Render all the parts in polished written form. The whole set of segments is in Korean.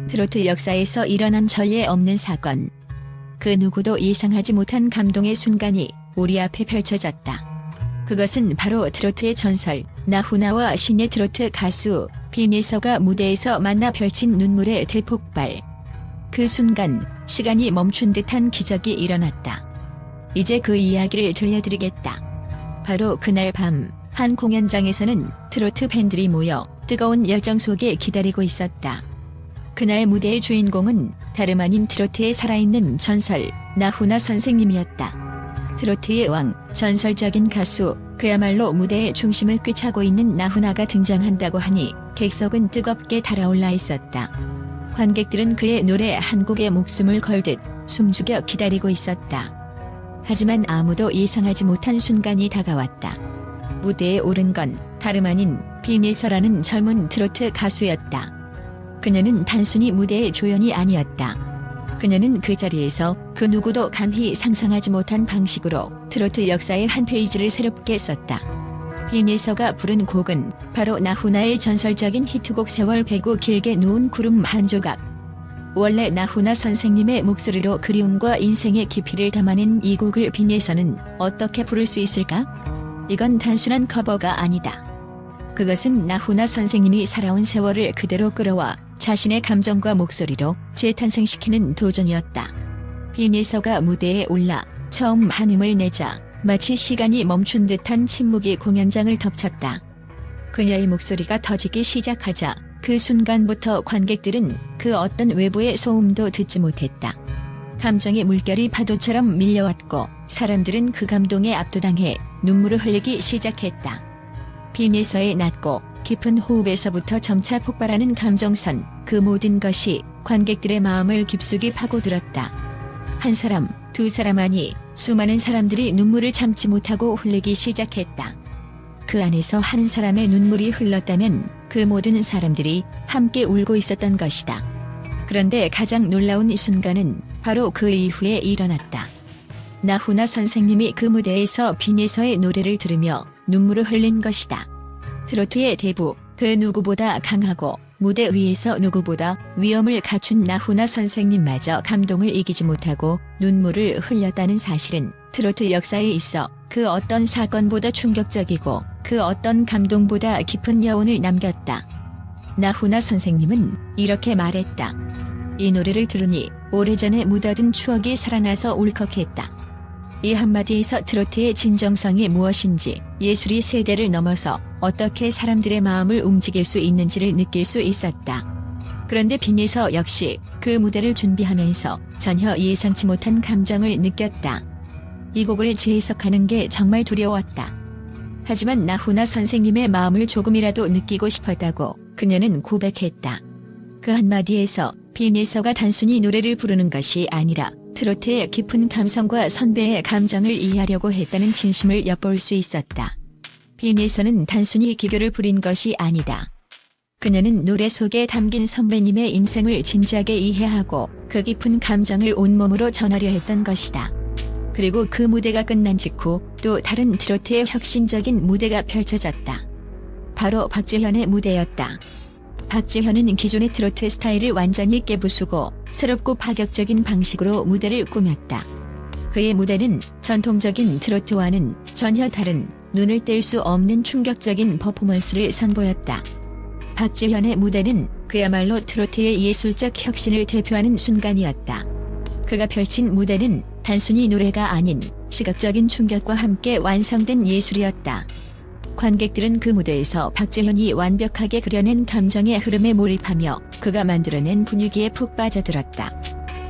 트로트 역사에서 일어난 전례 없는 사건. 그 누구도 예상하지 못한 감동의 순간이 우리 앞에 펼쳐졌다. 그것은 바로 트로트의 전설, 나훈아와 신예 트로트 가수 빈예서가 무대에서 만나 펼친 눈물의 대폭발. 그 순간 시간이 멈춘 듯한 기적이 일어났다. 이제 그 이야기를 들려드리겠다. 바로 그날 밤 한 공연장에서는 트로트 팬들이 모여 뜨거운 열정 속에 기다리고 있었다. 그날 무대의 주인공은 다름 아닌 트로트의 살아있는 전설, 나훈아 선생님이었다. 트로트의 왕, 전설적인 가수, 그야말로 무대의 중심을 꿰차고 있는 나훈아가 등장한다고 하니 객석은 뜨겁게 달아올라 있었다. 관객들은 그의 노래 한 곡에 목숨을 걸듯 숨죽여 기다리고 있었다. 하지만 아무도 예상하지 못한 순간이 다가왔다. 무대에 오른 건 다름 아닌 빈예서라는 젊은 트로트 가수였다. 그녀는 단순히 무대의 조연이 아니었다. 그녀는 그 자리에서 그 누구도 감히 상상하지 못한 방식으로 트로트 역사의 한 페이지를 새롭게 썼다. 빈예서가 부른 곡은 바로 나훈아의 전설적인 히트곡 세월 배고 길게 누운 구름 한 조각. 원래 나훈아 선생님의 목소리로 그리움과 인생의 깊이를 담아낸 이 곡을 빈예서는 어떻게 부를 수 있을까? 이건 단순한 커버가 아니다. 그것은 나훈아 선생님이 살아온 세월을 그대로 끌어와 자신의 감정과 목소리로 재탄생시키는 도전이었다. 빈예서가 무대에 올라 처음 한음을 내자 마치 시간이 멈춘 듯한 침묵이 공연장을 덮쳤다. 그녀의 목소리가 터지기 시작하자 그 순간부터 관객들은 그 어떤 외부의 소음도 듣지 못했다. 감정의 물결이 파도처럼 밀려왔고 사람들은 그 감동에 압도당해 눈물을 흘리기 시작했다. 빈예서의 낮고 깊은 호흡에서부터 점차 폭발하는 감정선, 그 모든 것이 관객들의 마음을 깊숙이 파고들었다. 한 사람, 두 사람 아니 수많은 사람들이 눈물을 참지 못하고 흘리기 시작했다. 그 안에서 한 사람의 눈물이 흘렀다면 그 모든 사람들이 함께 울고 있었던 것이다. 그런데 가장 놀라운 이 순간은 바로 그 이후에 일어났다. 나훈아 선생님이 그 무대에서 빈예서의 노래를 들으며 눈물을 흘린 것이다. 트로트의 대부, 그 누구보다 강하고 무대 위에서 누구보다 위엄을 갖춘 나훈아 선생님마저 감동을 이기지 못하고 눈물을 흘렸다는 사실은 트로트 역사에 있어 그 어떤 사건보다 충격적이고 그 어떤 감동보다 깊은 여운을 남겼다. 나훈아 선생님은 이렇게 말했다. 이 노래를 들으니 오래전에 묻어둔 추억이 살아나서 울컥했다. 이 한마디에서 트로트의 진정성이 무엇인지, 예술이 세대를 넘어서 어떻게 사람들의 마음을 움직일 수 있는지를 느낄 수 있었다. 그런데 빈예서 역시 그 무대를 준비하면서 전혀 예상치 못한 감정을 느꼈다. 이 곡을 재해석하는 게 정말 두려웠다. 하지만 나훈아 선생님의 마음을 조금이라도 느끼고 싶었다고 그녀는 고백했다. 그 한마디에서 빈예서가 단순히 노래를 부르는 것이 아니라 트로트의 깊은 감성과 선배의 감정을 이해하려고 했다는 진심을 엿볼 수 있었다. 빈예서는 단순히 기교를 부린 것이 아니다. 그녀는 노래 속에 담긴 선배님의 인생을 진지하게 이해하고 그 깊은 감정을 온몸으로 전하려 했던 것이다. 그리고 그 무대가 끝난 직후 또 다른 트로트의 혁신적인 무대가 펼쳐졌다. 바로 박지현의 무대였다. 박지현은 기존의 트로트 스타일을 완전히 깨부수고 새롭고 파격적인 방식으로 무대를 꾸몄다. 그의 무대는 전통적인 트로트와는 전혀 다른 눈을 뗄 수 없는 충격적인 퍼포먼스를 선보였다. 박지현의 무대는 그야말로 트로트의 예술적 혁신을 대표하는 순간이었다. 그가 펼친 무대는 단순히 노래가 아닌 시각적인 충격과 함께 완성된 예술이었다. 관객들은 그 무대에서 박지현이 완벽하게 그려낸 감정의 흐름에 몰입하며 그가 만들어낸 분위기에 푹 빠져들었다.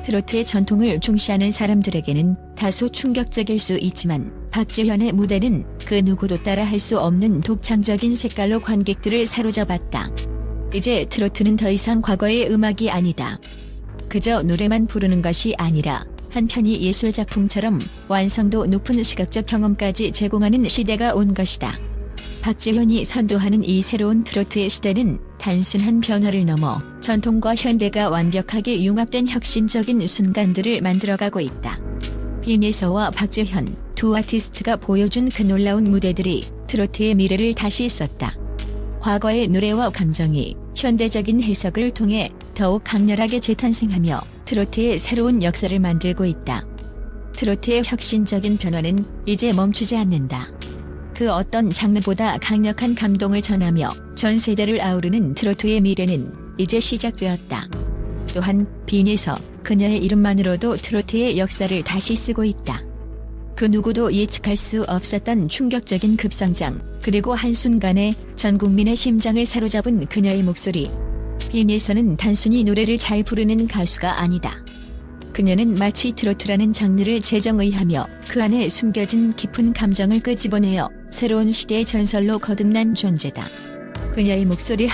트로트의 전통을 중시하는 사람들에게는 다소 충격적일 수 있지만 박지현의 무대는 그 누구도 따라할 수 없는 독창적인 색깔로 관객들을 사로잡았다. 이제 트로트는 더 이상 과거의 음악이 아니다. 그저 노래만 부르는 것이 아니라 한편이 예술작품처럼 완성도 높은 시각적 경험까지 제공하는 시대가 온 것이다. 박지현이 선도하는 이 새로운 트로트의 시대는 단순한 변화를 넘어 전통과 현대가 완벽하게 융합된 혁신적인 순간들을 만들어가고 있다. 빈예서와 박지현 두 아티스트가 보여준 그 놀라운 무대들이 트로트의 미래를 다시 썼다. 과거의 노래와 감정이 현대적인 해석을 통해 더욱 강렬하게 재탄생하며 트로트의 새로운 역사를 만들고 있다. 트로트의 혁신적인 변화는 이제 멈추지 않는다. 그 어떤 장르보다 강력한 감동을 전하며 전 세대를 아우르는 트로트의 미래는 이제 시작되었다. 또한 빈에서 그녀의 이름만으로도 트로트의 역사를 다시 쓰고 있다. 그 누구도 예측할 수 없었던 충격적인 급성장, 그리고 한순간에 전 국민의 심장을 사로잡은 그녀의 목소리. 빈에서는 단순히 노래를 잘 부르는 가수가 아니다. 그녀는 마치 트로트라는 장르를 재정의하며 그 안에 숨겨진 깊은 감정을 끄집어내어 새로운 시대의 전설로 거듭난 존재다. 그녀의 목소리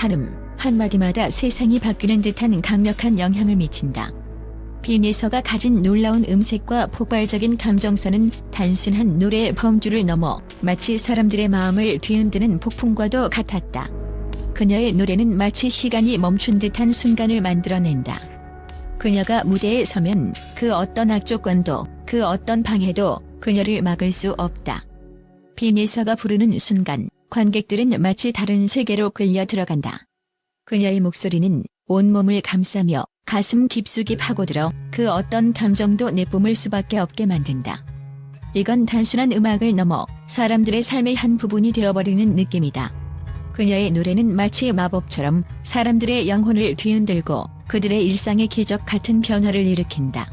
한마디마다 세상이 바뀌는 듯한 강력한 영향을 미친다. 빈에서가 가진 놀라운 음색과 폭발적인 감정선은 단순한 노래의 범주를 넘어 마치 사람들의 마음을 뒤흔드는 폭풍과도 같았다. 그녀의 노래는 마치 시간이 멈춘 듯한 순간을 만들어낸다. 그녀가 무대에 서면 그 어떤 악조건도, 그 어떤 방해도 그녀를 막을 수 없다. 빈에서가 부르는 순간 관객들은 마치 다른 세계로 끌려 들어간다. 그녀의 목소리는 온몸을 감싸며 가슴 깊숙이 파고들어 그 어떤 감정도 내뿜을 수밖에 없게 만든다. 이건 단순한 음악을 넘어 사람들의 삶의 한 부분이 되어버리는 느낌이다. 그녀의 노래는 마치 마법처럼 사람들의 영혼을 뒤흔들고 그들의 일상의 기적 같은 변화를 일으킨다.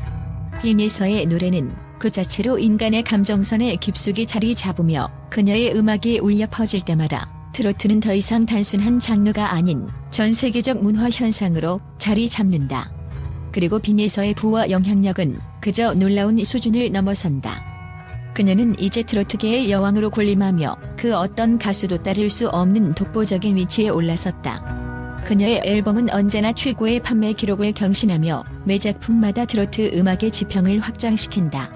빈에서의 노래는 그 자체로 인간의 감정선에 깊숙이 자리 잡으며 그녀의 음악이 울려 퍼질 때마다 트로트는 더 이상 단순한 장르가 아닌 전 세계적 문화 현상으로 자리 잡는다. 그리고 빈에서의 부와 영향력은 그저 놀라운 수준을 넘어선다. 그녀는 이제 트로트계의 여왕으로 군림하며 그 어떤 가수도 따를 수 없는 독보적인 위치에 올라섰다. 그녀의 앨범은 언제나 최고의 판매 기록을 경신하며 매 작품마다 트로트 음악의 지평을 확장시킨다.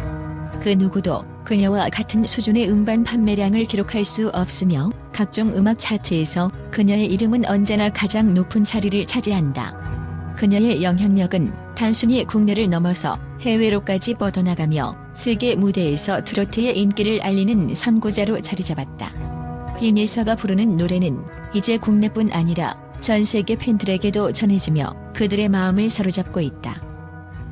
그 누구도 그녀와 같은 수준의 음반 판매량을 기록할 수 없으며 각종 음악 차트에서 그녀의 이름은 언제나 가장 높은 자리를 차지한다. 그녀의 영향력은 단순히 국내를 넘어서 해외로까지 뻗어나가며 세계 무대에서 트로트의 인기를 알리는 선구자로 자리잡았다. 빈에서가 부르는 노래는 이제 국내뿐 아니라 전 세계 팬들에게도 전해지며 그들의 마음을 사로잡고 있다.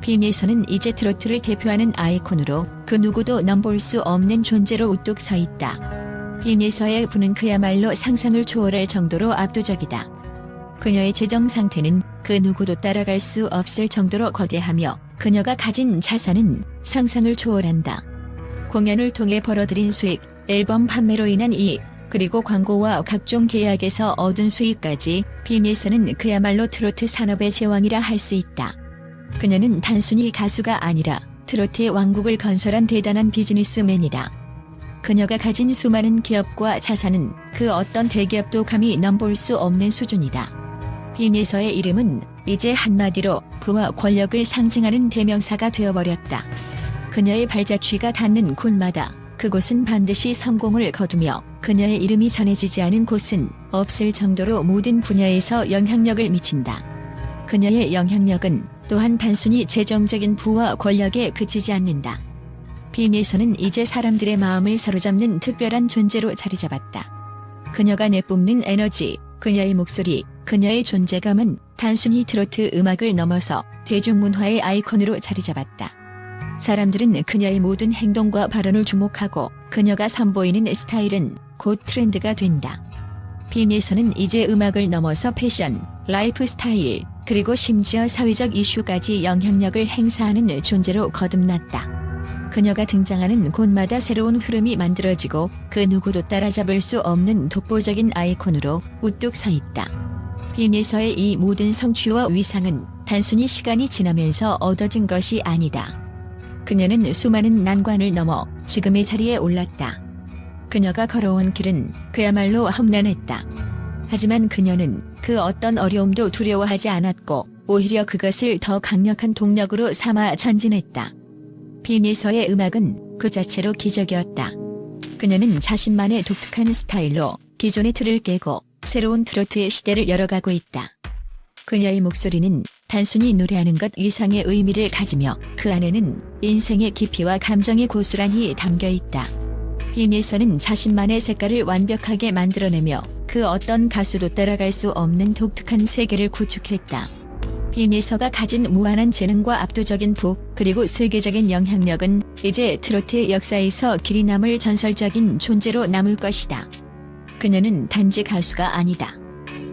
빈에서는 이제 트로트를 대표하는 아이콘으로 그 누구도 넘볼 수 없는 존재로 우뚝 서 있다. 빈에서의 부는 그야말로 상상을 초월할 정도로 압도적이다. 그녀의 재정 상태는 그 누구도 따라갈 수 없을 정도로 거대하며 그녀가 가진 자산은 상상을 초월한다. 공연을 통해 벌어들인 수익, 앨범 판매로 인한 이익, 그리고 광고와 각종 계약에서 얻은 수익까지 빈에서는 그야말로 트로트 산업의 제왕이라 할 수 있다. 그녀는 단순히 가수가 아니라 트로트의 왕국을 건설한 대단한 비즈니스맨이다. 그녀가 가진 수많은 기업과 자산은 그 어떤 대기업도 감히 넘볼 수 없는 수준이다. 빈에서의 이름은 이제 한마디로 부와 권력을 상징하는 대명사가 되어버렸다. 그녀의 발자취가 닿는 곳마다 그곳은 반드시 성공을 거두며 그녀의 이름이 전해지지 않은 곳은 없을 정도로 모든 분야에서 영향력을 미친다. 그녀의 영향력은 또한 단순히 재정적인 부와 권력에 그치지 않는다. 빈에서는 이제 사람들의 마음을 사로잡는 특별한 존재로 자리잡았다. 그녀가 내뿜는 에너지, 그녀의 목소리, 그녀의 존재감은 단순히 트로트 음악을 넘어서 대중문화의 아이콘으로 자리잡았다. 사람들은 그녀의 모든 행동과 발언을 주목하고 그녀가 선보이는 스타일은 곧 트렌드가 된다. 빈에서는 이제 음악을 넘어서 패션, 라이프 스타일, 그리고 심지어 사회적 이슈까지 영향력을 행사하는 존재로 거듭났다. 그녀가 등장하는 곳마다 새로운 흐름이 만들어지고 그 누구도 따라잡을 수 없는 독보적인 아이콘으로 우뚝 서 있다. 빈에서의 이 모든 성취와 위상은 단순히 시간이 지나면서 얻어진 것이 아니다. 그녀는 수많은 난관을 넘어 지금의 자리에 올랐다. 그녀가 걸어온 길은 그야말로 험난했다. 하지만 그녀는 그 어떤 어려움도 두려워하지 않았고 오히려 그것을 더 강력한 동력으로 삼아 전진했다. 빈에서의 음악은 그 자체로 기적이었다. 그녀는 자신만의 독특한 스타일로 기존의 틀을 깨고 새로운 트로트의 시대를 열어가고 있다. 그녀의 목소리는 단순히 노래하는 것 이상의 의미를 가지며 그 안에는 인생의 깊이와 감정이 고스란히 담겨 있다. 빈에서는 자신만의 색깔을 완벽하게 만들어내며 그 어떤 가수도 따라갈 수 없는 독특한 세계를 구축했다. 빈예서가 가진 무한한 재능과 압도적인 부, 그리고 세계적인 영향력은 이제 트로트의 역사에서 길이 남을 전설적인 존재로 남을 것이다. 그녀는 단지 가수가 아니다.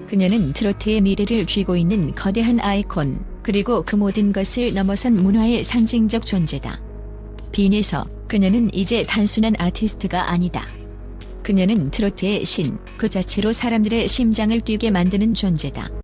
그녀는 트로트의 미래를 쥐고 있는 거대한 아이콘, 그리고 그 모든 것을 넘어선 문화의 상징적 존재다. 빈예서, 그녀는 이제 단순한 아티스트가 아니다. 그녀는 트로트의 신, 그 자체로 사람들의 심장을 뛰게 만드는 존재다.